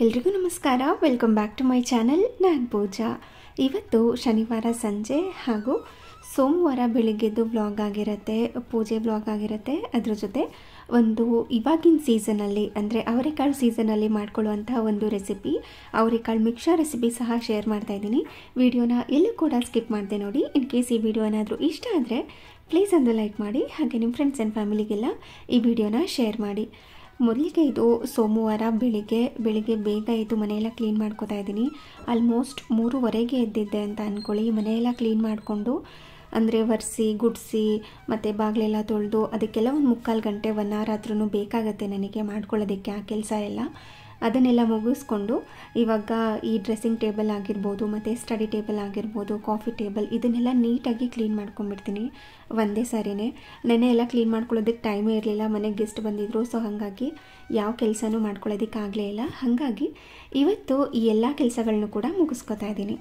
ಎಲ್ರಿಗೂ ನಮಸ್ಕಾರ. Welcome back to my channel. ನಾನು ಪೂಜಾ. ಇವತ್ತು ಶನಿವಾರ ಸಂಜೆ ಹಾಗೂ ಸೋಮವಾರ ಬೆಳಿಗ್ಗೆದ್ದು ವ್ಲಾಗ್ ಆಗಿರುತ್ತೆ, ಪೂಜೆ ವ್ಲಾಗ್ ಆಗಿರುತ್ತೆ. ಅದ್ರ ಜೊತೆ ಒಂದು ಇವಾಗಿನ ಸೀಸನಲ್ಲಿ ಅಂದರೆ ಅವರೆಕಾಳು ಸೀಸನಲ್ಲಿ ಮಾಡ್ಕೊಳ್ಳುವಂಥ ಒಂದು ರೆಸಿಪಿ, ಅವರೆಕಾಳು ಮಿಕ್ಸರ್ ರೆಸಿಪಿ ಸಹ ಶೇರ್ ಮಾಡ್ತಾಯಿದ್ದೀನಿ. ವಿಡಿಯೋನ ಎಲ್ಲೂ ಕೂಡ ಸ್ಕಿಪ್ ಮಾಡದೆ ನೋಡಿ. ಇನ್ ಕೇಸ್ ಈ ವಿಡಿಯೋ ಏನಾದರೂ ಇಷ್ಟ ಆದರೆ ಪ್ಲೀಸ್ ಒಂದು ಲೈಕ್ ಮಾಡಿ, ಹಾಗೆ ನಿಮ್ಮ ಫ್ರೆಂಡ್ಸ್ ಆ್ಯಂಡ್ ಫ್ಯಾಮಿಲಿಗೆಲ್ಲ ಈ ವಿಡಿಯೋನ ಶೇರ್ ಮಾಡಿ. ಮೊದಲಿಗೆ ಇದು ಸೋಮವಾರ ಬೆಳಿಗ್ಗೆ ಬೇಗ ಎದ್ದು ಮನೆಯೆಲ್ಲ ಕ್ಲೀನ್ ಮಾಡ್ಕೋತಾ ಇದ್ದೀನಿ. ಆಲ್ಮೋಸ್ಟ್ 3:30ಗೆ ಎದ್ದಿದ್ದೆ ಅಂತ ಅಂದ್ಕೊಳ್ಳಿ. ಮನೆಯೆಲ್ಲ ಕ್ಲೀನ್ ಮಾಡಿಕೊಂಡು ಅಂದರೆ ಒರೆಸಿ ಗುಡಿಸಿ ಮತ್ತು ಬಾಗಿಲೆಲ್ಲ ತೊಳೆದು ಅದಕ್ಕೆಲ್ಲ ಒಂದು 3/4 ಗಂಟೆ 1 hour ಆದ್ರೂ ಬೇಕಾಗುತ್ತೆ ನನಗೆ ಮಾಡ್ಕೊಳ್ಳೋದಕ್ಕೆ ಆ ಕೆಲಸ ಎಲ್ಲ. ಅದನ್ನೆಲ್ಲ ಮುಗಿಸ್ಕೊಂಡು ಇವಾಗ ಈ ಡ್ರೆಸ್ಸಿಂಗ್ ಟೇಬಲ್ ಆಗಿರ್ಬೋದು ಮತ್ತು ಸ್ಟಡಿ ಟೇಬಲ್ ಆಗಿರ್ಬೋದು, ಕಾಫಿ ಟೇಬಲ್, ಇದನ್ನೆಲ್ಲ ನೀಟಾಗಿ ಕ್ಲೀನ್ ಮಾಡ್ಕೊಂಡ್ಬಿಡ್ತೀನಿ ಒಂದೇ ಸಾರಿನೇ. ನೆನ್ನೆ ಎಲ್ಲ ಕ್ಲೀನ್ ಮಾಡ್ಕೊಳ್ಳೋದಕ್ಕೆ ಟೈಮೇ ಇರಲಿಲ್ಲ, ಮನೆಗೆ ಗೆಸ್ಟ್ ಬಂದಿದ್ದರು. ಸೊ ಹಾಗಾಗಿ ಯಾವ ಕೆಲಸನೂ ಮಾಡ್ಕೊಳ್ಳೋದಕ್ಕಾಗಲೇ ಇಲ್ಲ. ಹಾಗಾಗಿ ಇವತ್ತು ಈ ಎಲ್ಲ ಕೆಲಸಗಳನ್ನೂ ಕೂಡ ಮುಗಿಸ್ಕೊತಾ ಇದ್ದೀನಿ.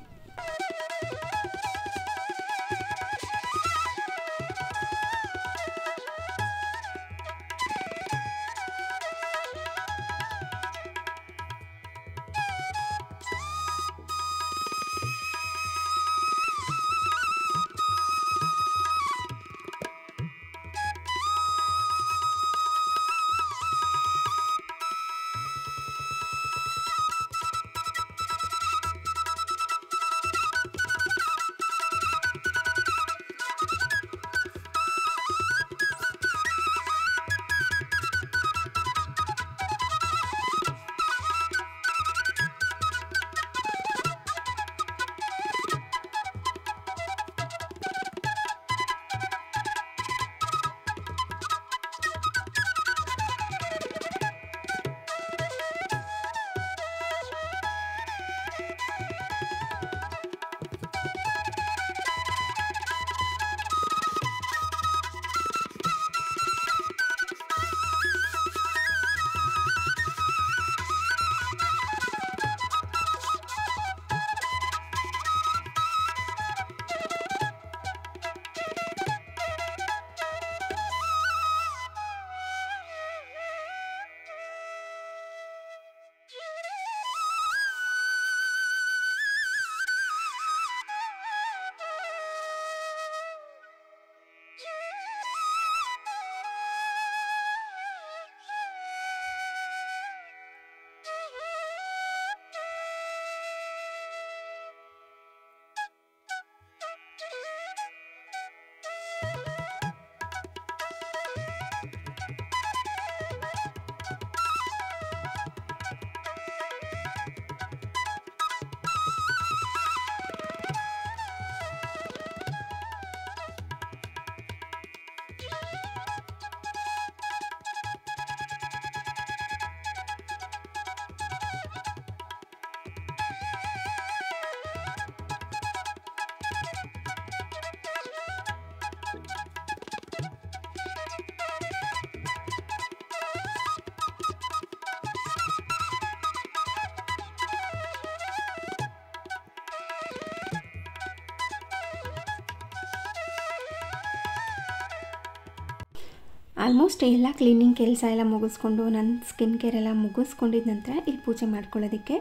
ಆಲ್ಮೋಸ್ಟ್ ಎಲ್ಲ ಕ್ಲೀನಿಂಗ್ ಕೆಲಸ ಎಲ್ಲ ಮುಗಿಸ್ಕೊಂಡು ನನ್ನ ಸ್ಕಿನ್ ಕೇರ್ ಎಲ್ಲ ಮುಗಿಸ್ಕೊಂಡಿದ್ದ ನಂತರ ಇಲ್ಲಿ ಪೂಜೆ ಮಾಡ್ಕೊಳ್ಳೋದಕ್ಕೆ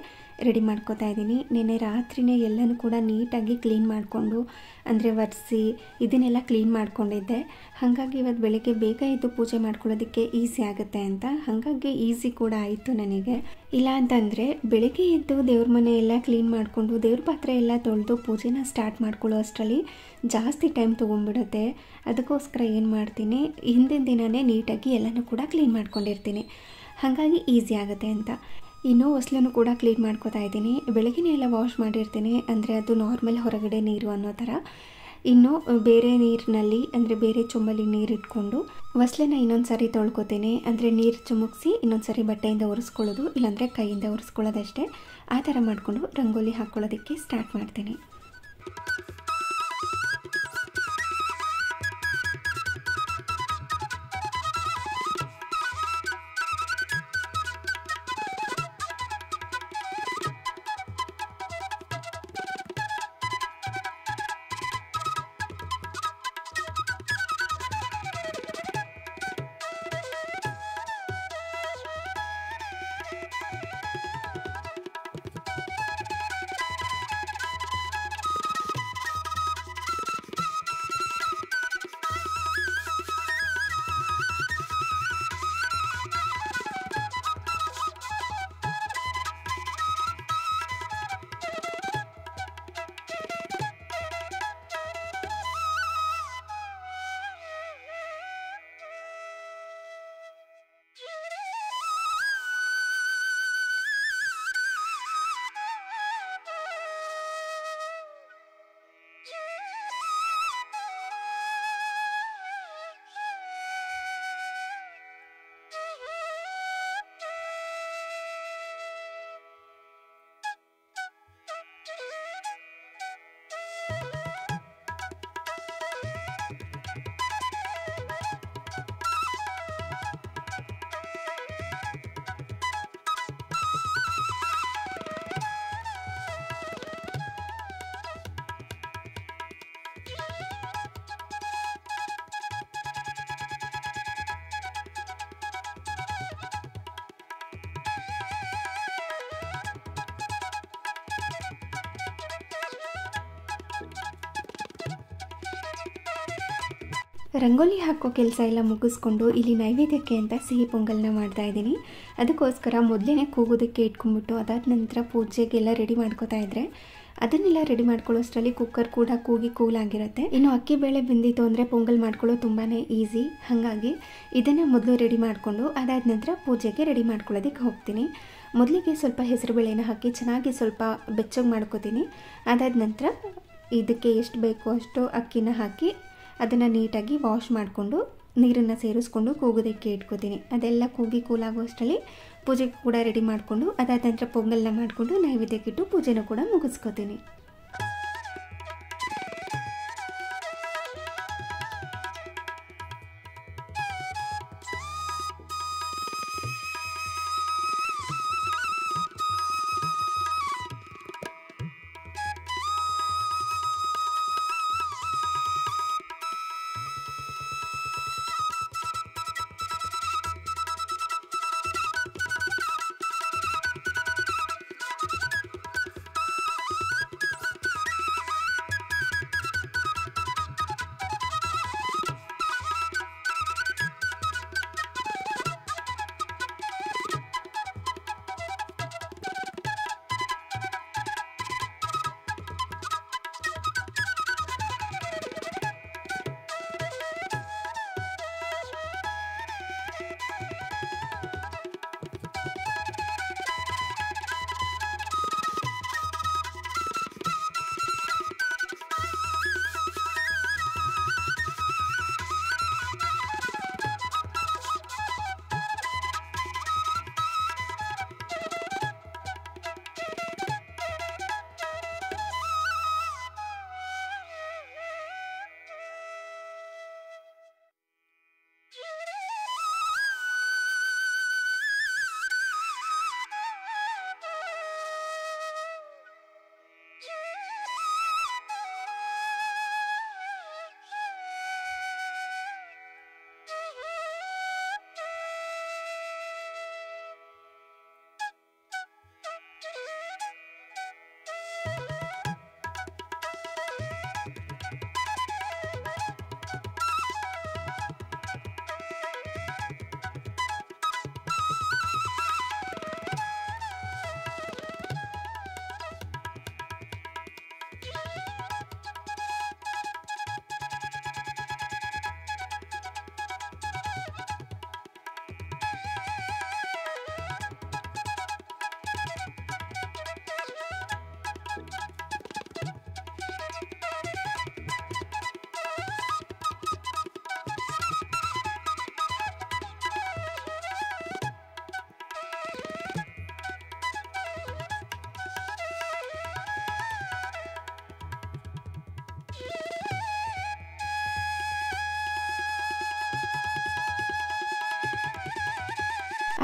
ರೆಡಿ ಮಾಡ್ಕೋತಾ ಇದ್ದೀನಿ. ನಿನ್ನೆ ರಾತ್ರಿನೇ ಎಲ್ಲನೂ ಕೂಡ ನೀಟಾಗಿ ಕ್ಲೀನ್ ಮಾಡಿಕೊಂಡು ಅಂದರೆ ಒರೆಸಿ ಇದನ್ನೆಲ್ಲ ಕ್ಲೀನ್ ಮಾಡ್ಕೊಂಡಿದ್ದೆ. ಹಾಗಾಗಿ ಇವತ್ತು ಬೆಳಗ್ಗೆ ಬೇಗ ಎದ್ದು ಪೂಜೆ ಮಾಡ್ಕೊಳ್ಳೋದಕ್ಕೆ ಈಸಿ ಆಗುತ್ತೆ ಅಂತ, ಹಾಗಾಗಿ ಈಸಿ ಕೂಡ ಆಯಿತು ನನಗೆ. ಇಲ್ಲ ಅಂತಂದರೆ ಬೆಳಗ್ಗೆ ಎದ್ದು ದೇವ್ರ ಮನೆ ಎಲ್ಲ ಕ್ಲೀನ್ ಮಾಡಿಕೊಂಡು ದೇವ್ರ ಪಾತ್ರೆ ಎಲ್ಲ ತೊಳೆದು ಪೂಜೆನ ಸ್ಟಾರ್ಟ್ ಮಾಡ್ಕೊಳ್ಳೋ ಅಷ್ಟರಲ್ಲಿ ಜಾಸ್ತಿ ಟೈಮ್ ತೊಗೊಂಡ್ಬಿಡುತ್ತೆ. ಅದಕ್ಕೋಸ್ಕರ ಏನು ಮಾಡ್ತೀನಿ, ಹಿಂದಿನ ದಿನವೇ ನೀಟಾಗಿ ಎಲ್ಲನೂ ಕೂಡ ಕ್ಲೀನ್ ಮಾಡ್ಕೊಂಡಿರ್ತೀನಿ, ಹಾಗಾಗಿ ಈಸಿ ಆಗುತ್ತೆ ಅಂತ. ಇನ್ನೂ ಹೊಸ್ಲನ್ನು ಕೂಡ ಕ್ಲೀನ್ ಮಾಡ್ಕೋತಾ ಇದ್ದೀನಿ. ಬೆಳಗ್ಗೆ ಎಲ್ಲ ವಾಶ್ ಮಾಡಿರ್ತೀನಿ, ಅಂದರೆ ಅದು ನಾರ್ಮಲ್ ಹೊರಗಡೆ ನೀರು ಅನ್ನೋ ಥರ. ಇನ್ನು ಬೇರೆ ನೀರಿನಲ್ಲಿ ಅಂದರೆ ಬೇರೆ ಚೊಂಬಲ್ಲಿ ನೀರು ಇಟ್ಕೊಂಡು ಹೊಸ್ಲನ್ನ ಇನ್ನೊಂದು ಸಾರಿ ತೊಳ್ಕೊತೀನಿ. ಅಂದರೆ ನೀರು ಚುಮುಕ್ಸಿ ಇನ್ನೊಂದು ಸಾರಿ ಬಟ್ಟೆಯಿಂದ ಒರೆಸ್ಕೊಳ್ಳೋದು, ಇಲ್ಲಾಂದರೆ ಕೈಯಿಂದ ಒರೆಸ್ಕೊಳ್ಳೋದಷ್ಟೇ. ಆ ಥರ ಮಾಡಿಕೊಂಡು ರಂಗೋಲಿ ಹಾಕ್ಕೊಳ್ಳೋದಕ್ಕೆ ಸ್ಟಾರ್ಟ್ ಮಾಡ್ತೀನಿ. ರಂಗೋಲಿ ಹಾಕೋ ಕೆಲಸ ಎಲ್ಲ ಮುಗಿಸ್ಕೊಂಡು ಇಲ್ಲಿ ನೈವೇದ್ಯಕ್ಕೆ ಅಂತ ಸಿಹಿ ಪೊಂಗಲ್ನ ಮಾಡ್ತಾಯಿದ್ದೀನಿ. ಅದಕ್ಕೋಸ್ಕರ ಮೊದಲೇ ಕೂಗೋದಕ್ಕೆ ಇಟ್ಕೊಂಡ್ಬಿಟ್ಟು ಅದಾದ ನಂತರ ಪೂಜೆಗೆಲ್ಲ ರೆಡಿ ಮಾಡ್ಕೋತಾ ಇದ್ದರೆ ಅದನ್ನೆಲ್ಲ ರೆಡಿ ಮಾಡ್ಕೊಳ್ಳೋಷ್ಟರಲ್ಲಿ ಕುಕ್ಕರ್ ಕೂಡ ಕೂಗಿ ಕೂಲಾಗಿರುತ್ತೆ. ಇನ್ನು ಅಕ್ಕಿ ಬೇಳೆ ಬೆಂದಿತ್ತು ಅಂದರೆ ಪೊಂಗಲ್ ಮಾಡ್ಕೊಳ್ಳೋ ತುಂಬಾ ಈಸಿ. ಹಾಗಾಗಿ ಇದನ್ನು ಮೊದಲು ರೆಡಿ ಮಾಡಿಕೊಂಡು ಅದಾದ ನಂತರ ಪೂಜೆಗೆ ರೆಡಿ ಮಾಡ್ಕೊಳ್ಳೋದಕ್ಕೆ ಹೋಗ್ತೀನಿ. ಮೊದಲಿಗೆ ಸ್ವಲ್ಪ ಹೆಸರುಬೇಳೆನ ಹಾಕಿ ಚೆನ್ನಾಗಿ ಸ್ವಲ್ಪ ಬೆಚ್ಚಗೆ ಮಾಡ್ಕೋತೀನಿ. ಅದಾದ ನಂತರ ಇದಕ್ಕೆ ಎಷ್ಟು ಬೇಕೋ ಅಷ್ಟು ಅಕ್ಕಿನ ಹಾಕಿ ಅದನ್ನು ನೀಟಾಗಿ ವಾಶ್ ಮಾಡಿಕೊಂಡು ನೀರನ್ನು ಸೇರಿಸ್ಕೊಂಡು ಕೂಗೋದಕ್ಕೆ ಇಟ್ಕೋತೀನಿ. ಅದೆಲ್ಲ ಕೂಗಿ ಕೂಲಾಗುವಷ್ಟರಲ್ಲಿ ಪೂಜೆಗೆ ಕೂಡ ರೆಡಿ ಮಾಡಿಕೊಂಡು ಅದಾದ ನಂತರ ಪೊಂಗಲ್ನ ಮಾಡಿಕೊಂಡು ನೈವೇದ್ಯಕ್ಕಿಟ್ಟು ಪೂಜೆನ ಕೂಡ ಮುಗಿಸ್ಕೋತೀನಿ.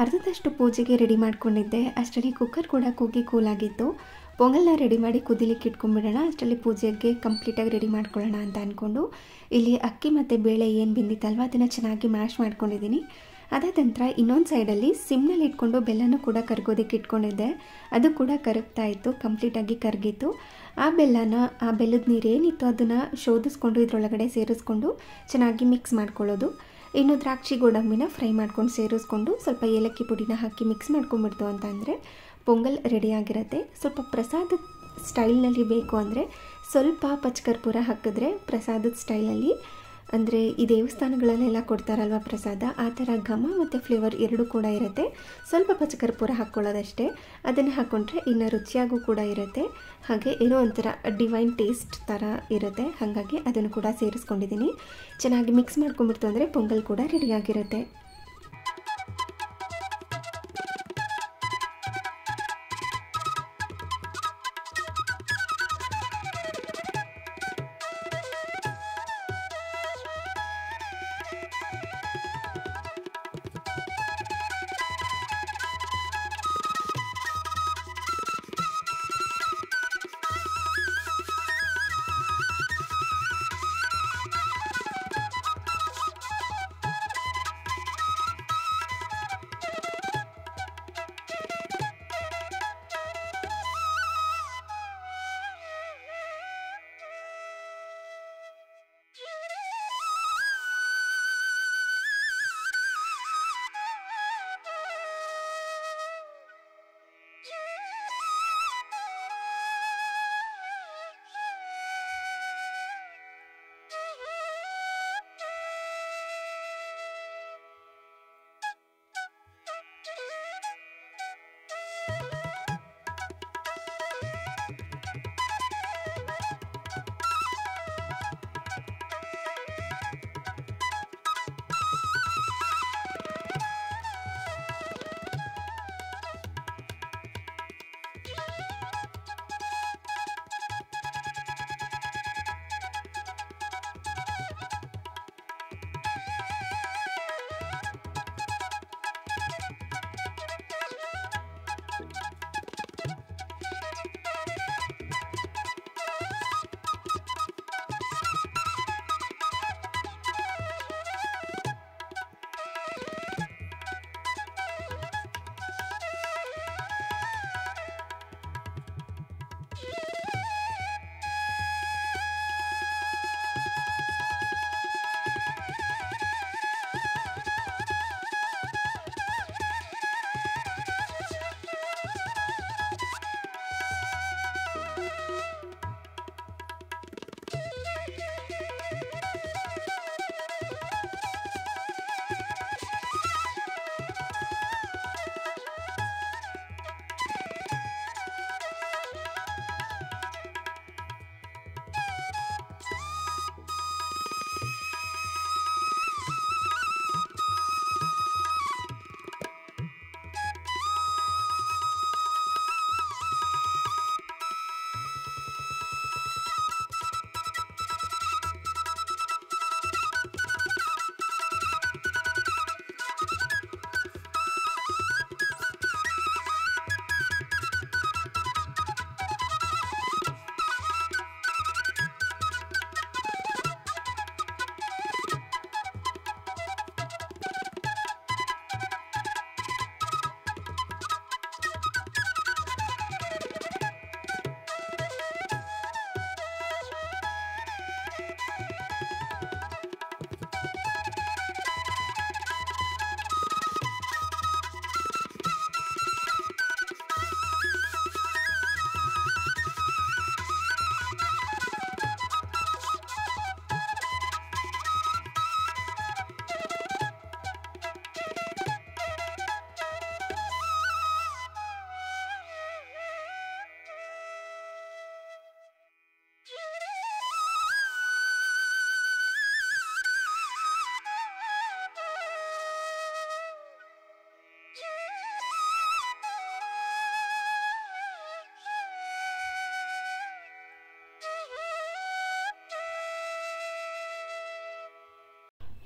ಅರ್ಧದಷ್ಟು ಪೂಜೆಗೆ ರೆಡಿ ಮಾಡ್ಕೊಂಡಿದ್ದೆ. ಅಷ್ಟರಲ್ಲಿ ಕುಕ್ಕರ್ ಕೂಡ ಕೂಗಿ ಕೂಲಾಗಿತ್ತು. ಪೊಂಗಲ್ನ ರೆಡಿ ಮಾಡಿ ಕುದಿಲಿಕ್ಕೆ ಇಟ್ಕೊಂಡ್ಬಿಡೋಣ, ಅಷ್ಟರಲ್ಲಿ ಪೂಜೆಗೆ ಕಂಪ್ಲೀಟಾಗಿ ರೆಡಿ ಮಾಡ್ಕೊಳ್ಳೋಣ ಅಂತ ಅಂದ್ಕೊಂಡು ಇಲ್ಲಿ ಅಕ್ಕಿ ಮತ್ತು ಬೇಳೆ ಏನು ಬೆಂದಿತ್ತಲ್ವ ಅದನ್ನು ಚೆನ್ನಾಗಿ ಮ್ಯಾಶ್ ಮಾಡ್ಕೊಂಡಿದ್ದೀನಿ. ಅದಾದ ನಂತರ ಇನ್ನೊಂದು ಸೈಡಲ್ಲಿ ಸಿಮ್ನಲ್ಲಿ ಇಟ್ಕೊಂಡು ಬೆಲ್ಲನೂ ಕೂಡ ಕರಗೋದಕ್ಕೆ ಇಟ್ಕೊಂಡಿದ್ದೆ. ಅದು ಕೂಡ ಕರಗ್ತಾ ಇತ್ತು, ಕಂಪ್ಲೀಟಾಗಿ ಕರಗಿತ್ತು. ಆ ಬೆಲ್ಲದ ನೀರು ಏನಿತ್ತು ಅದನ್ನು ಶೋಧಿಸ್ಕೊಂಡು ಇದರೊಳಗಡೆ ಸೇರಿಸ್ಕೊಂಡು ಚೆನ್ನಾಗಿ ಮಿಕ್ಸ್ ಮಾಡ್ಕೊಳ್ಳೋದು. ಇನ್ನು ದ್ರಾಕ್ಷಿ ಗೋಡಂಬಿನ ಫ್ರೈ ಮಾಡ್ಕೊಂಡು ಸೇರಿಸ್ಕೊಂಡು ಸ್ವಲ್ಪ ಏಲಕ್ಕಿ ಪುಡಿನ ಹಾಕಿ ಮಿಕ್ಸ್ ಮಾಡ್ಕೊಂಡ್ಬಿಡ್ತು ಅಂತ ಅಂದರೆ ಪೊಂಗಲ್ ರೆಡಿಯಾಗಿರುತ್ತೆ. ಸ್ವಲ್ಪ ಪ್ರಸಾದದ ಸ್ಟೈಲ್ನಲ್ಲಿ ಬೇಕು ಅಂದರೆ ಸ್ವಲ್ಪ ಪಚ್ಚಕರ್ಪೂರ ಹಾಕಿದ್ರೆ ಪ್ರಸಾದದ ಸ್ಟೈಲಲ್ಲಿ, ಅಂದರೆ ಈ ದೇವಸ್ಥಾನಗಳಲ್ಲೆಲ್ಲ ಕೊಡ್ತಾರಲ್ವ ಪ್ರಸಾದ, ಆ ಥರ ಘಮ ಮತ್ತು ಫ್ಲೇವರ್ ಎರಡೂ ಕೂಡ ಇರುತ್ತೆ. ಸ್ವಲ್ಪ ಪಚ್ಚಕರ್ಪೂರ ಹಾಕ್ಕೊಳ್ಳೋದಷ್ಟೇ. ಅದನ್ನು ಹಾಕ್ಕೊಂಡ್ರೆ ಇನ್ನು ರುಚಿಯಾಗೂ ಕೂಡ ಇರುತ್ತೆ, ಹಾಗೆ ಏನೋ ಒಂಥರ ಡಿವೈನ್ ಟೇಸ್ಟ್ ಥರ ಇರುತ್ತೆ. ಹಾಗಾಗಿ ಅದನ್ನು ಕೂಡ ಸೇರಿಸ್ಕೊಂಡಿದ್ದೀನಿ. ಚೆನ್ನಾಗಿ ಮಿಕ್ಸ್ ಮಾಡ್ಕೊಂಡ್ಬಿಡ್ತು ಅಂದರೆ ಪೊಂಗಲ್ ಕೂಡ ರೆಡಿಯಾಗಿರುತ್ತೆ.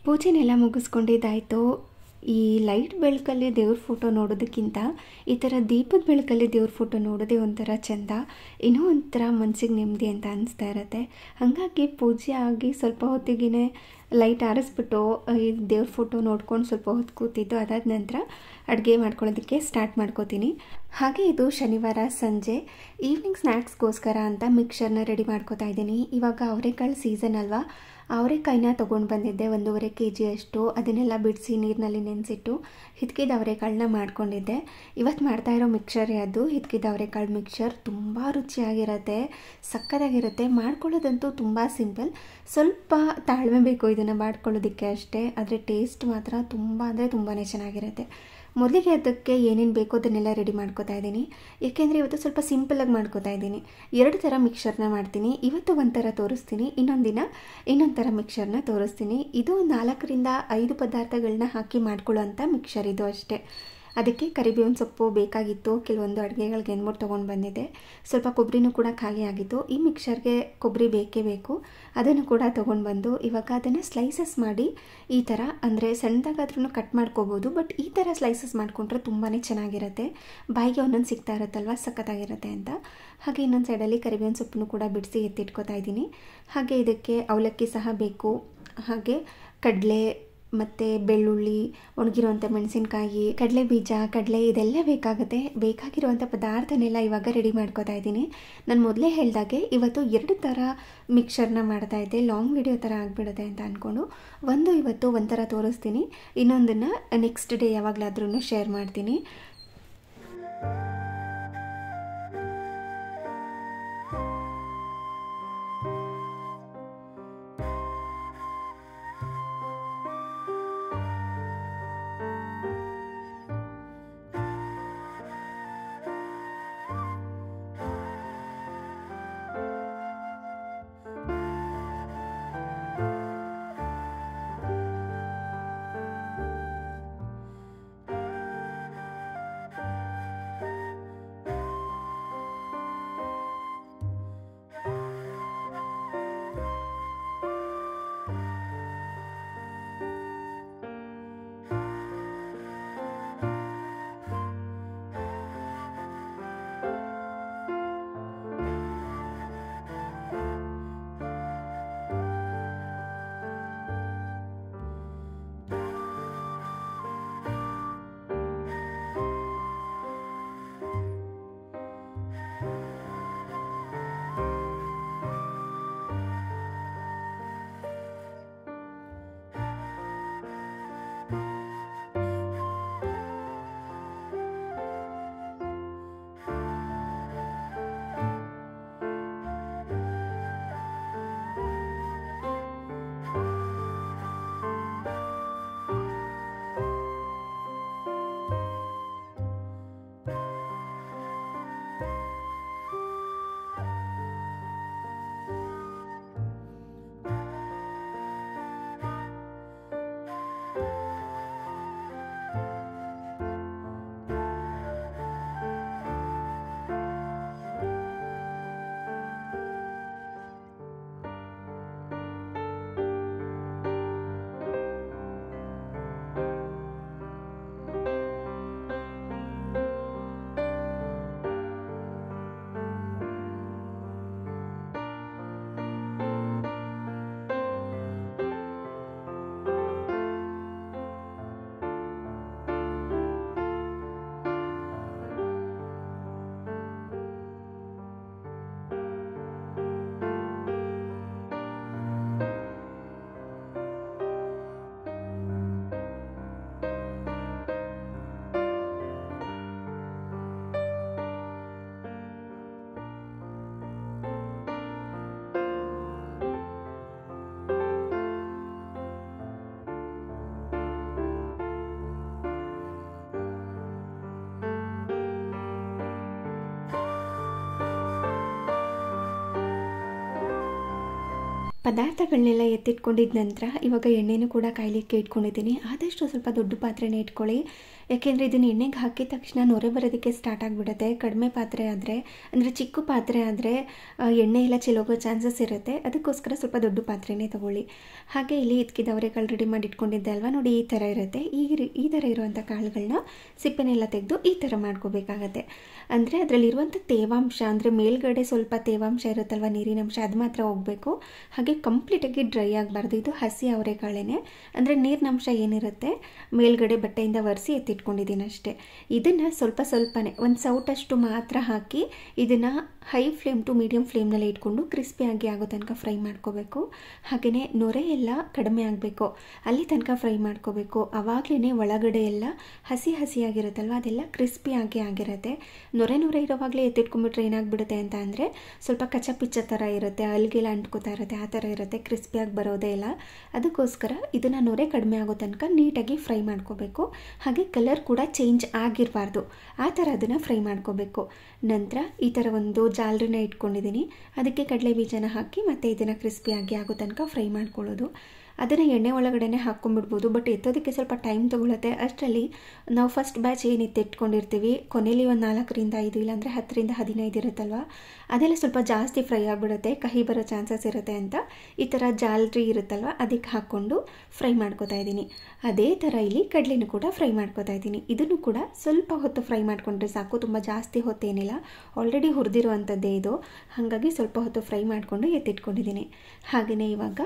ಪೂಜೆನೆಲ್ಲ ಮುಗಿಸ್ಕೊಂಡಿದ್ದಾಯಿತು. ಈ ಲೈಟ್ ಬೆಳಕಲ್ಲಿ ದೇವ್ರ ಫೋಟೋ ನೋಡೋದಕ್ಕಿಂತ ಈ ಥರ ದೀಪದ ಬೆಳಕಲ್ಲಿ ದೇವ್ರ ಫೋಟೋ ನೋಡೋದೇ ಒಂಥರ ಚೆಂದ, ಇನ್ನೂ ಒಂಥರ ಮನಸ್ಸಿಗೆ ನೆಮ್ಮದಿ ಅಂತ ಅನಿಸ್ತಾ ಇರುತ್ತೆ. ಹಾಗಾಗಿ ಪೂಜೆ ಆಗಿ ಸ್ವಲ್ಪ ಹೊತ್ತಿಗೆ ಲೈಟ್ ಆರಿಸ್ಬಿಟ್ಟು ಈ ದೇವ್ರ ಫೋಟೋ ನೋಡ್ಕೊಂಡು ಸ್ವಲ್ಪ ಹೊತ್ತು ಕೂತಿದ್ದು. ಅದಾದ ನಂತರ ಅಡುಗೆ ಮಾಡ್ಕೊಳ್ಳೋದಕ್ಕೆ ಸ್ಟಾರ್ಟ್ ಮಾಡ್ಕೋತೀನಿ. ಹಾಗೆ ಇದು ಶನಿವಾರ ಸಂಜೆ ಈವ್ನಿಂಗ್ ಸ್ನ್ಯಾಕ್ಸ್ಗೋಸ್ಕರ ಅಂತ ಮಿಕ್ಸರ್ನ ರೆಡಿ ಮಾಡ್ಕೋತಾ ಇದ್ದೀನಿ. ಇವಾಗ ಅವರೆಕಾಳು ಸೀಸನ್ ಅಲ್ವಾ, ಅವರೆಕಾಯಿನ ತೊಗೊಂಡು ಬಂದಿದ್ದೆ 1.5 kg ಅಷ್ಟು. ಅದನ್ನೆಲ್ಲ ಬಿಡಿಸಿ ನೀರಿನಲ್ಲಿ ನೆನೆಸಿಟ್ಟು ಹಿದ್ಕಿದ ಅವರೆಕಾಳನ್ನ ಮಾಡ್ಕೊಂಡಿದ್ದೆ. ಇವತ್ತು ಮಾಡ್ತಾಯಿರೋ ಮಿಕ್ಸರೇ ಅದು, ಹಿದ್ಕಿದ ಅವರೆಕಾಳು ಮಿಕ್ಸರ್. ತುಂಬ ರುಚಿಯಾಗಿರುತ್ತೆ, ಸಕ್ಕತ್ತಾಗಿರುತ್ತೆ. ಮಾಡ್ಕೊಳ್ಳೋದಂತೂ ತುಂಬ ಸಿಂಪಲ್, ಸ್ವಲ್ಪ ತಾಳ್ಮೆ ಬೇಕು ಇದನ್ನು ಮಾಡ್ಕೊಳ್ಳೋದಕ್ಕೆ ಅಷ್ಟೇ. ಆದರೆ ಟೇಸ್ಟ್ ಮಾತ್ರ ತುಂಬ ಅಂದರೆ ತುಂಬಾ ಚೆನ್ನಾಗಿರುತ್ತೆ. ಮೊದಲಿಗೆ ಅದಕ್ಕೆ ಏನೇನು ಬೇಕೋ ಅದನ್ನೆಲ್ಲ ರೆಡಿ ಮಾಡ್ಕೋತಾ ಇದ್ದೀನಿ, ಏಕೆಂದರೆ ಇವತ್ತು ಸ್ವಲ್ಪ ಸಿಂಪಲಾಗಿ ಮಾಡ್ಕೋತಾ ಇದ್ದೀನಿ. 2 ಥರ ಮಿಕ್ಸರ್ನ ಮಾಡ್ತೀನಿ. ಇವತ್ತು ಒಂಥರ ತೋರಿಸ್ತೀನಿ, ಇನ್ನೊಂದು ದಿನ ಇನ್ನೊಂದು ಥರ ಮಿಕ್ಸರ್ನ ತೋರಿಸ್ತೀನಿ. ಇದು 4 ರಿಂದ 5 ಪದಾರ್ಥಗಳನ್ನ ಹಾಕಿ ಮಾಡ್ಕೊಳ್ಳೋ ಅಂಥ ಮಿಕ್ಸರ್ ಇದು ಅಷ್ಟೇ. ಅದಕ್ಕೆ ಕರಿಬೇವಿನ ಸೊಪ್ಪು ಬೇಕಾಗಿತ್ತು, ಕೆಲವೊಂದು ಅಡುಗೆಗಳಿಗೆ ಎಂದ್ಬಿಟ್ಟು ತೊಗೊಂಡು ಬಂದಿದ್ದೆ. ಸ್ವಲ್ಪ ಕೊಬ್ಬರಿನೂ ಕೂಡ ಖಾಲಿ ಆಗಿತ್ತು. ಈ ಮಿಕ್ಸರ್ಗೆ ಕೊಬ್ಬರಿ ಬೇಕೇ ಬೇಕು, ಅದನ್ನು ಕೂಡ ತೊಗೊಂಡು ಬಂದು ಇವಾಗ ಅದನ್ನು ಸ್ಲೈಸಸ್ ಮಾಡಿ ಈ ಥರ, ಅಂದರೆ ಸಣ್ಣದಾಗಾದ್ರೂ ಕಟ್ ಮಾಡ್ಕೋಬೋದು, ಬಟ್ ಈ ಥರ ಸ್ಲೈಸಸ್ ಮಾಡಿಕೊಂಡ್ರೆ ತುಂಬಾ ಚೆನ್ನಾಗಿರುತ್ತೆ. ಬಾಯಿಗೆ ಒಂದೊಂದು ಸಿಗ್ತಾ ಇರುತ್ತಲ್ವ, ಸಖತ್ತಾಗಿರುತ್ತೆ ಅಂತ. ಹಾಗೆ ಇನ್ನೊಂದು ಸೈಡಲ್ಲಿ ಕರಿಬೇವಿನ ಸೊಪ್ಪನ್ನು ಕೂಡ ಬಿಡಿಸಿ ಎತ್ತಿಟ್ಕೋತಾ ಇದ್ದೀನಿ. ಹಾಗೆ ಇದಕ್ಕೆ ಅವಲಕ್ಕಿ ಸಹ ಬೇಕು, ಹಾಗೆ ಕಡಲೆ ಮತ್ತು ಬೆಳ್ಳುಳ್ಳಿ, ಒಣಗಿರುವಂಥ ಮೆಣಸಿನ್ಕಾಯಿ, ಕಡಲೆ ಬೀಜ, ಕಡಲೆ ಇದೆಲ್ಲ ಬೇಕಾಗುತ್ತೆ. ಬೇಕಾಗಿರುವಂಥ ಪದಾರ್ಥನೆಲ್ಲ ಇವಾಗ ರೆಡಿ ಮಾಡ್ಕೋತಾ ಇದ್ದೀನಿ. ನಾನು ಮೊದಲೇ ಹೇಳಿದಾಗೆ ಇವತ್ತು 2 ಥರ ಮಿಕ್ಸರ್ನ ಮಾಡ್ತಾ ಇದ್ದೆ, ಲಾಂಗ್ ವಿಡಿಯೋ ಥರ ಆಗಿಬಿಡುತ್ತೆ ಅಂತ ಅಂದ್ಕೊಂಡು. ಇವತ್ತು ಒಂಥರ ತೋರಿಸ್ತೀನಿ, ಇನ್ನೊಂದನ್ನು ನೆಕ್ಸ್ಟ್ ಡೇ ಯಾವಾಗಲಾದ್ರೂ ಶೇರ್ ಮಾಡ್ತೀನಿ. ಪದಾರ್ಥಗಳನ್ನೆಲ್ಲ ಎತ್ತಿಟ್ಕೊಂಡಿದ್ದ ನಂತರ ಇವಾಗ ಎಣ್ಣೆನೂ ಕೂಡ ಕಾಯಲಿಕ್ಕೆ ಇಟ್ಕೊಂಡಿದ್ದೀನಿ. ಆದಷ್ಟು ಸ್ವಲ್ಪ ದೊಡ್ಡ ಪಾತ್ರೆನೇ ಇಟ್ಕೊಳ್ಳಿ, ಯಾಕೆಂದರೆ ಇದನ್ನು ಎಣ್ಣೆಗೆ ಹಾಕಿದ ತಕ್ಷಣ ನೊರೆ ಬರೋದಕ್ಕೆ ಸ್ಟಾರ್ಟ್ ಆಗಿಬಿಡುತ್ತೆ. ಕಡಿಮೆ ಪಾತ್ರೆ ಆದರೆ, ಅಂದರೆ ಚಿಕ್ಕ ಪಾತ್ರೆ ಆದರೆ ಎಣ್ಣೆ ಎಲ್ಲ ಚೆಲ್ಲೋಗೋ ಚಾನ್ಸಸ್ ಇರುತ್ತೆ. ಅದಕ್ಕೋಸ್ಕರ ಸ್ವಲ್ಪ ದೊಡ್ಡ ಪಾತ್ರೆನೇ ತೊಗೊಳ್ಳಿ. ಹಾಗೆ ಇಲ್ಲಿ ಇದಕ್ಕಿದ ಅವರೆಕಾಳು ರೆಡಿ ಮಾಡಿ ಇಟ್ಕೊಂಡಿದ್ದೆ ಅಲ್ವಾ, ನೋಡಿ ಈ ಥರ ಇರುತ್ತೆ. ಈ ಥರ ಇರುವಂಥ ಕಾಳುಗಳನ್ನ ಸಿಪ್ಪೆನೆಲ್ಲ ತೆಗೆದು ಈ ಥರ ಮಾಡ್ಕೋಬೇಕಾಗತ್ತೆ. ಅಂದರೆ ಅದರಲ್ಲಿರುವಂಥ ತೇವಾಂಶ, ಅಂದರೆ ಮೇಲ್ಗಡೆ ಸ್ವಲ್ಪ ತೇವಾಂಶ ಇರುತ್ತಲ್ವ, ನೀರಿನಂಶ, ಅದು ಮಾತ್ರ ಹೋಗಬೇಕು. ಹಾಗೆ ಕಂಪ್ಲೀಟಾಗಿ ಡ್ರೈ ಆಗಬಾರ್ದು. ಇದು ಹಸಿ ಅವರೆಕಾಳೇನೆ, ಅಂದರೆ ನೀರಿನಂಶ ಏನಿರುತ್ತೆ ಮೇಲ್ಗಡೆ ಬಟ್ಟೆಯಿಂದ ಒರೆಸಿ ಎತ್ತಿಟ್ಕೊಂಡಿದ್ದೀನಿ ಅಷ್ಟೇ. ಇದನ್ನು ಸ್ವಲ್ಪನೇ ಒಂದು ಸೌಟಷ್ಟು ಮಾತ್ರ ಹಾಕಿ ಇದನ್ನು ಹೈ ಫ್ಲೇಮ್ ಟು ಮೀಡಿಯಮ್ ಫ್ಲೇಮ್ನಲ್ಲಿ ಇಟ್ಕೊಂಡು ಕ್ರಿಸ್ಪಿಯಾಗಿ ಆಗೋ ತನಕ ಫ್ರೈ ಮಾಡ್ಕೋಬೇಕು. ಹಾಗೆಯೇ ನೊರೆ ಎಲ್ಲ ಕಡಿಮೆ ಆಗಬೇಕು, ಅಲ್ಲಿ ತನಕ ಫ್ರೈ ಮಾಡ್ಕೋಬೇಕು. ಆವಾಗಲೇ ಒಳಗಡೆ ಎಲ್ಲ ಹಸಿಯಾಗಿರುತ್ತಲ್ವ, ಅದೆಲ್ಲ ಕ್ರಿಸ್ಪಿಯಾಗಿ ಆಗಿರುತ್ತೆ. ನೊರೆ ಇರೋವಾಗಲೇ ಎತ್ತಿಟ್ಕೊಂಡ್ಬಿಟ್ರೆ ಏನಾಗ್ಬಿಡುತ್ತೆ ಅಂತ ಅಂದರೆ ಸ್ವಲ್ಪ ಕಚ್ಚ ಥರ ಇರುತ್ತೆ, ಅಲ್ಲಿಗೆಲ್ಲ ಅಂಟ್ಕೋತಾ ಇರುತ್ತೆ, ಆ ಥರ ಇರುತ್ತೆ, ಕ್ರಿಸ್ಪಿಯಾಗಿ ಬರೋದೇ ಇಲ್ಲ. ಅದಕ್ಕೋಸ್ಕರ ಇದನ್ನು ನೊರೆ ಕಡಿಮೆ ಆಗೋ ತನಕ ನೀಟಾಗಿ ಫ್ರೈ ಮಾಡ್ಕೋಬೇಕು. ಹಾಗೆ ಕಲರ್ ಕೂಡ ಚೇಂಜ್ ಆಗಿರಬಾರ್ದು, ಆ ಥರ ಅದನ್ನು ಫ್ರೈ ಮಾಡ್ಕೋಬೇಕು. ನಂತರ ಈ ಥರ ಒಂದು ಜಾಲರಿನ ಇಟ್ಕೊಂಡಿದ್ದೀನಿ, ಅದಕ್ಕೆ ಕಡಲೆ ಬೀಜನ ಹಾಕಿ ಮತ್ತು ಇದನ್ನು ಕ್ರಿಸ್ಪಿಯಾಗಿ ಆಗೋ ತನಕ ಫ್ರೈ ಮಾಡ್ಕೊಳ್ಳೋದು. ಅದನ್ನು ಎಣ್ಣೆ ಒಳಗಡೆ ಹಾಕ್ಕೊಂಡ್ಬಿಡ್ಬೋದು, ಬಟ್ ಎತ್ತೋದಕ್ಕೆ ಸ್ವಲ್ಪ ಟೈಮ್ ತೊಗೊಳುತ್ತೆ. ಅಷ್ಟರಲ್ಲಿ ನಾವು ಫಸ್ಟ್ ಬ್ಯಾಚ್ ಏನಿತ್ತು ಇಟ್ಕೊಂಡಿರ್ತೀವಿ, ಕೊನೆಯಲ್ಲಿ ಒಂದು 4ರಿಂದ 5 ಇಲ್ಲಾಂದರೆ 10ರಿಂದ 15 ಇರುತ್ತಲ್ವ, ಅದೆಲ್ಲ ಸ್ವಲ್ಪ ಜಾಸ್ತಿ ಫ್ರೈ ಆಗಿಬಿಡುತ್ತೆ, ಕಹಿ ಬರೋ ಚಾನ್ಸಸ್ ಇರುತ್ತೆ ಅಂತ ಈ ಥರ ಜಾಲರಿ ಇರುತ್ತಲ್ವ ಅದಕ್ಕೆ ಹಾಕ್ಕೊಂಡು ಫ್ರೈ ಮಾಡ್ಕೋತಾ ಇದ್ದೀನಿ. ಅದೇ ಥರ ಇಲ್ಲಿ ಕಡಲೆನೂ ಕೂಡ ಫ್ರೈ ಮಾಡ್ಕೋತಾ ಇದ್ದೀನಿ. ಇದನ್ನು ಕೂಡ ಸ್ವಲ್ಪ ಹೊತ್ತು ಫ್ರೈ ಮಾಡಿಕೊಂಡ್ರೆ ಸಾಕು, ತುಂಬ ಜಾಸ್ತಿ ಹೊತ್ತೇನಿಲ್ಲ, ಆಲ್ರೆಡಿ ಹುರಿದಿರುವಂಥದ್ದೇ ಇದು. ಹಾಗಾಗಿ ಸ್ವಲ್ಪ ಹೊತ್ತು ಫ್ರೈ ಮಾಡಿಕೊಂಡು ಎತ್ತಿಟ್ಕೊಂಡಿದ್ದೀನಿ. ಹಾಗೆಯೇ ಇವಾಗ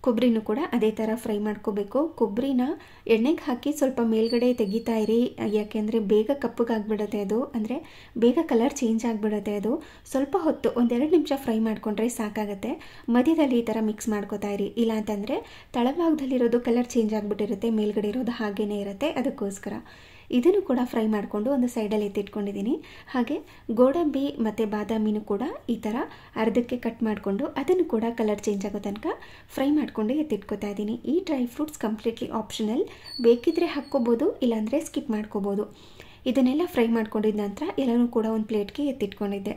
ಕೊಬ್ಬರಿನೂ ಕೂಡ ಅದೇ ಥರ ಫ್ರೈ ಮಾಡ್ಕೋಬೇಕು. ಕೊಬ್ಬರಿನ ಎಣ್ಣೆಗೆ ಹಾಕಿ ಸ್ವಲ್ಪ ಮೇಲ್ಗಡೆ ತೆಗಿತಾ ಇರಿ, ಯಾಕೆಂದರೆ ಬೇಗ ಕಪ್ಪಗಾಗ್ಬಿಡುತ್ತೆ ಅದು, ಅಂದರೆ ಬೇಗ ಕಲರ್ ಚೇಂಜ್ ಆಗಿಬಿಡುತ್ತೆ ಅದು. ಸ್ವಲ್ಪ ಹೊತ್ತು 1-2 ನಿಮಿಷ ಫ್ರೈ ಮಾಡಿಕೊಂಡ್ರೆ ಸಾಕಾಗುತ್ತೆ. ಮಧ್ಯದಲ್ಲಿ ಈ ಥರ ಮಿಕ್ಸ್ ಮಾಡ್ಕೋತಾ ಇರಿ, ಇಲ್ಲ ಅಂತಂದರೆ ತಳಭಾಗದಲ್ಲಿರೋದು ಕಲರ್ ಚೇಂಜ್ ಆಗಿಬಿಟ್ಟಿರುತ್ತೆ, ಮೇಲ್ಗಡೆ ಇರೋದು ಹಾಗೇ ಇರುತ್ತೆ. ಅದಕ್ಕೋಸ್ಕರ ಇದನ್ನು ಕೂಡ ಫ್ರೈ ಮಾಡಿಕೊಂಡು ಒಂದು ಸೈಡಲ್ಲಿ ಎತ್ತಿಟ್ಕೊಂಡಿದ್ದೀನಿ. ಹಾಗೆ ಗೋಡಂಬಿ ಮತ್ತು ಬಾದಾಮಿನೂ ಕೂಡ ಈ ಥರ ಅರ್ಧಕ್ಕೆ ಕಟ್ ಮಾಡಿಕೊಂಡು ಅದನ್ನು ಕೂಡ ಕಲರ್ ಚೇಂಜ್ ಆಗೋ ತನಕ ಫ್ರೈ ಮಾಡಿಕೊಂಡು ಎತ್ತಿಟ್ಕೋತಾ ಇದ್ದೀನಿ. ಈ ಡ್ರೈ ಫ್ರೂಟ್ಸ್ ಕಂಪ್ಲೀಟ್ಲಿ ಆಪ್ಷನಲ್, ಬೇಕಿದ್ದರೆ ಹಾಕ್ಕೋಬೋದು, ಇಲ್ಲಾಂದರೆ ಸ್ಕಿಪ್ ಮಾಡ್ಕೋಬೋದು. ಇದನ್ನೆಲ್ಲ ಫ್ರೈ ಮಾಡ್ಕೊಂಡಿದ್ದ ನಂತರ ಎಲ್ಲನೂ ಕೂಡ ಒಂದು ಪ್ಲೇಟ್ಗೆ ಎತ್ತಿಟ್ಕೊಂಡಿದ್ದೆ.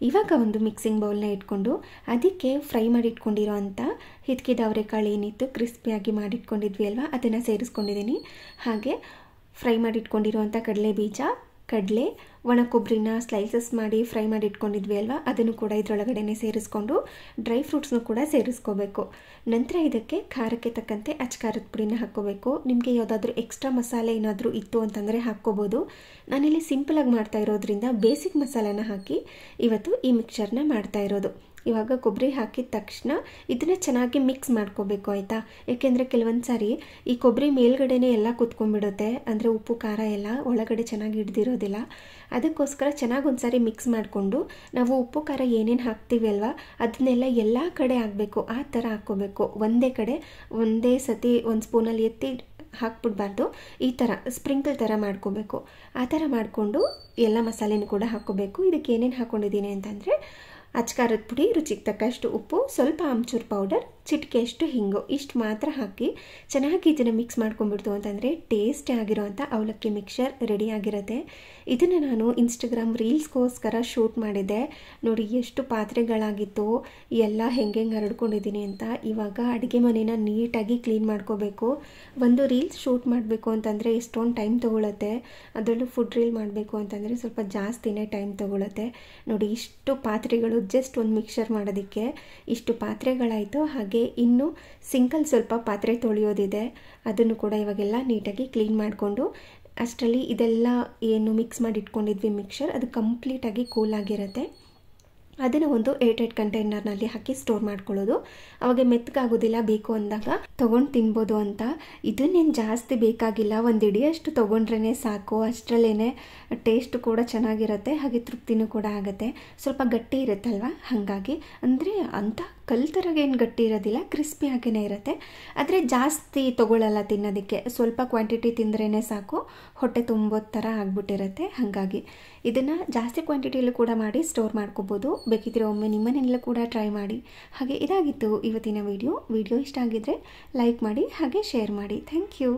ಇವಾಗ ಒಂದು ಮಿಕ್ಸಿಂಗ್ ಬೌಲ್ನ ಇಟ್ಕೊಂಡು ಅದಕ್ಕೆ ಫ್ರೈ ಮಾಡಿ ಇಟ್ಕೊಂಡಿರೋ ಅಂಥ ಹಿದ್ಕಿದ ಅವರೆಕಾಳು ಏನಿತ್ತು ಕ್ರಿಸ್ಪಿಯಾಗಿ ಮಾಡಿಟ್ಕೊಂಡಿದ್ವಿ ಅಲ್ವಾ, ಅದನ್ನು ಸೇರಿಸ್ಕೊಂಡಿದ್ದೀನಿ. ಹಾಗೆ ಫ್ರೈ ಮಾಡಿ ಇಟ್ಕೊಂಡಿರುವಂಥ ಕಡಲೆ ಬೀಜ, ಕಡಲೆ, ಒಣ ಕೊಬ್ಬರಿನ ಸ್ಲೈಸಸ್ ಮಾಡಿ ಫ್ರೈ ಮಾಡಿ ಇಟ್ಕೊಂಡಿದ್ವಿ ಅಲ್ವಾ, ಅದನ್ನು ಕೂಡ ಇದರೊಳಗಡೆ ಸೇರಿಸ್ಕೊಂಡು ಡ್ರೈ ಫ್ರೂಟ್ಸ್ನೂ ಕೂಡ ಸೇರಿಸ್ಕೋಬೇಕು. ನಂತರ ಇದಕ್ಕೆ ಖಾರಕ್ಕೆ ತಕ್ಕಂತೆ ಅಚ್ಕಾರದ ಪುಡಿನ ಹಾಕ್ಕೋಬೇಕು. ನಿಮಗೆ ಯಾವುದಾದ್ರೂ ಎಕ್ಸ್ಟ್ರಾ ಮಸಾಲೆ ಏನಾದರೂ ಇತ್ತು ಅಂತಂದರೆ ಹಾಕ್ಕೋಬೋದು. ನಾನಿಲ್ಲಿ ಸಿಂಪಲಾಗಿ ಮಾಡ್ತಾ ಇರೋದ್ರಿಂದ ಬೇಸಿಕ್ ಮಸಾಲೆನ ಹಾಕಿ ಇವತ್ತು ಈ ಮಿಕ್ಸರ್ನ ಮಾಡ್ತಾ ಇರೋದು. ಇವಾಗ ಕೊಬ್ಬರಿ ಹಾಕಿದ ತಕ್ಷಣ ಇದನ್ನು ಚೆನ್ನಾಗಿ ಮಿಕ್ಸ್ ಮಾಡ್ಕೋಬೇಕು, ಆಯಿತಾ. ಏಕೆಂದರೆ ಕೆಲವೊಂದು ಸಾರಿ ಈ ಕೊಬ್ಬರಿ ಮೇಲ್ಗಡೆನೇ ಎಲ್ಲ ಕುತ್ಕೊಂಡ್ಬಿಡುತ್ತೆ, ಅಂದರೆ ಉಪ್ಪು ಖಾರ ಎಲ್ಲ ಒಳಗಡೆ ಚೆನ್ನಾಗಿ ಹಿಡ್ದಿರೋದಿಲ್ಲ. ಅದಕ್ಕೋಸ್ಕರ ಚೆನ್ನಾಗಿ ಒಂದು ಸಾರಿ ಮಿಕ್ಸ್ ಮಾಡಿಕೊಂಡು ನಾವು ಉಪ್ಪು ಖಾರ ಏನೇನು ಹಾಕ್ತೀವಿ ಅಲ್ವಾ ಅದನ್ನೆಲ್ಲ ಎಲ್ಲ ಕಡೆ ಆಗಬೇಕು, ಆ ಥರ ಹಾಕ್ಕೋಬೇಕು. ಒಂದೇ ಕಡೆ ಒಂದೇ ಸತಿ ಒಂದು ಸ್ಪೂನಲ್ಲಿ ಎತ್ತಿ ಹಾಕ್ಬಿಡ್ಬಾರ್ದು, ಈ ಥರ ಸ್ಪ್ರಿಂಕಲ್ ಥರ ಮಾಡ್ಕೋಬೇಕು. ಆ ಥರ ಮಾಡಿಕೊಂಡು ಎಲ್ಲ ಮಸಾಲೆನೂ ಕೂಡ ಹಾಕ್ಕೋಬೇಕು. ಇದಕ್ಕೆ ಏನೇನು ಹಾಕ್ಕೊಂಡಿದ್ದೀನಿ ಅಂತಂದರೆ ಅಚ್ಕಾರದ ಪುಡಿ, ರುಚಿಗೆ ತಕ್ಕಷ್ಟು ಉಪ್ಪು, ಸ್ವಲ್ಪ ಆಮ್ಚೂರು ಪೌಡರ್, ಚಿಟಿಕೆಯಷ್ಟು ಹಿಂಗು, ಇಷ್ಟು ಮಾತ್ರ ಹಾಕಿ ಚೆನ್ನಾಗಿ ಇದನ್ನು ಮಿಕ್ಸ್ ಮಾಡ್ಕೊಂಡ್ಬಿಡ್ತು ಅಂತಂದರೆ ಟೇಸ್ಟಿ ಆಗಿರೋವಂಥ ಅವಲಕ್ಕಿ ಮಿಕ್ಸರ್ ರೆಡಿ ಆಗಿರುತ್ತೆ. ಇದನ್ನು ನಾನು ಇನ್ಸ್ಟಾಗ್ರಾಮ್ ರೀಲ್ಸ್ಗೋಸ್ಕರ ಶೂಟ್ ಮಾಡಿದ್ದೆ. ನೋಡಿ ಎಷ್ಟು ಪಾತ್ರೆಗಳಾಗಿತ್ತು, ಎಲ್ಲ ಹೆಂಗೆ ಹರಡ್ಕೊಂಡಿದ್ದೀನಿ ಅಂತ. ಇವಾಗ ಅಡುಗೆ ಮನೇನ ನೀಟಾಗಿ ಕ್ಲೀನ್ ಮಾಡ್ಕೋಬೇಕು. ಒಂದು ರೀಲ್ಸ್ ಶೂಟ್ ಮಾಡಬೇಕು ಅಂತಂದರೆ ಎಷ್ಟೊಂದು ಟೈಮ್ ತೊಗೊಳುತ್ತೆ, ಅದರಲ್ಲೂ ಫುಡ್ ರೀಲ್ ಮಾಡಬೇಕು ಅಂತಂದರೆ ಸ್ವಲ್ಪ ಜಾಸ್ತಿನೇ ಟೈಮ್ ತೊಗೊಳುತ್ತೆ. ನೋಡಿ ಇಷ್ಟು ಪಾತ್ರೆಗಳು, ಜಸ್ಟ್ ಒಂದು ಮಿಕ್ಸರ್ ಮಾಡೋದಕ್ಕೆ ಇಷ್ಟು ಪಾತ್ರೆಗಳಾಯಿತು. ಹಾಗೆ ಇನ್ನು ಸಿಂಕಲ್ಲಿ ಸ್ವಲ್ಪ ಪಾತ್ರೆ ತೊಳೆಯೋದಿದೆ, ಅದನ್ನು ಕೂಡ ಇವಾಗೆಲ್ಲ ನೀಟಾಗಿ ಕ್ಲೀನ್ ಮಾಡಿಕೊಂಡು ಅಷ್ಟರಲ್ಲಿ ಇದೆಲ್ಲ ಏನು ಮಿಕ್ಸ್ ಮಾಡಿ ಇಟ್ಕೊಂಡಿದ್ವಿ ಮಿಕ್ಸರ್, ಅದು ಕಂಪ್ಲೀಟಾಗಿ ಕೂಲ್ ಆಗಿರುತ್ತೆ. ಅದನ್ನು ಒಂದು 8 ಕಂಟೈನರ್ನಲ್ಲಿ ಹಾಕಿ ಸ್ಟೋರ್ ಮಾಡ್ಕೊಳ್ಳೋದು. ಅವಾಗ ಮೆತ್ತಗಾಗೋದಿಲ್ಲ, ಬೇಕು ಅಂದಾಗ ತೊಗೊಂಡು ತಿನ್ಬೋದು ಅಂತ. ಇದನ್ನೇನು ಜಾಸ್ತಿ ಬೇಕಾಗಿಲ್ಲ, ಒಂದು ಇಡಿಯಷ್ಟು ತೊಗೊಂಡ್ರೇ ಸಾಕು, ಅಷ್ಟರಲ್ಲೇ ಟೇಸ್ಟ್ ಕೂಡ ಚೆನ್ನಾಗಿರುತ್ತೆ, ಹಾಗೆ ತೃಪ್ತಿನೂ ಕೂಡ ಆಗುತ್ತೆ. ಸ್ವಲ್ಪ ಗಟ್ಟಿ ಇರುತ್ತಲ್ವ, ಹಾಗಾಗಿ ಅಂದರೆ ಅಂಥ ಕಲ್ ಥರಗೇನು ಗಟ್ಟಿ ಇರೋದಿಲ್ಲ, ಕ್ರಿಸ್ಪಿ ಆಗೇ ಇರುತ್ತೆ. ಆದರೆ ಜಾಸ್ತಿ ತೊಗೊಳ್ಳಲ್ಲ ತಿನ್ನೋದಕ್ಕೆ, ಸ್ವಲ್ಪ ಕ್ವಾಂಟಿಟಿ ತಿಂದ್ರೇ ಸಾಕು, ಹೊಟ್ಟೆ ತುಂಬೋದು ಥರ ಆಗಿಬಿಟ್ಟಿರುತ್ತೆ. ಹಾಗಾಗಿ ಇದನ್ನು ಜಾಸ್ತಿ ಕ್ವಾಂಟಿಟಿಯಲ್ಲೂ ಕೂಡ ಮಾಡಿ ಸ್ಟೋರ್ ಮಾಡ್ಕೋಬೋದು. ಬೇಕಿದ್ರೆ ಒಮ್ಮೆ ನಿಮ್ಮನೆಲ್ಲ ಕೂಡ ಟ್ರೈ ಮಾಡಿ. ಹಾಗೆ ಇದಾಗಿತ್ತು ಇವತ್ತಿನ ವಿಡಿಯೋ ಇಷ್ಟ ಆಗಿದ್ದರೆ ಲೈಕ್ ಮಾಡಿ, ಹಾಗೆ ಶೇರ್ ಮಾಡಿ. Thank you.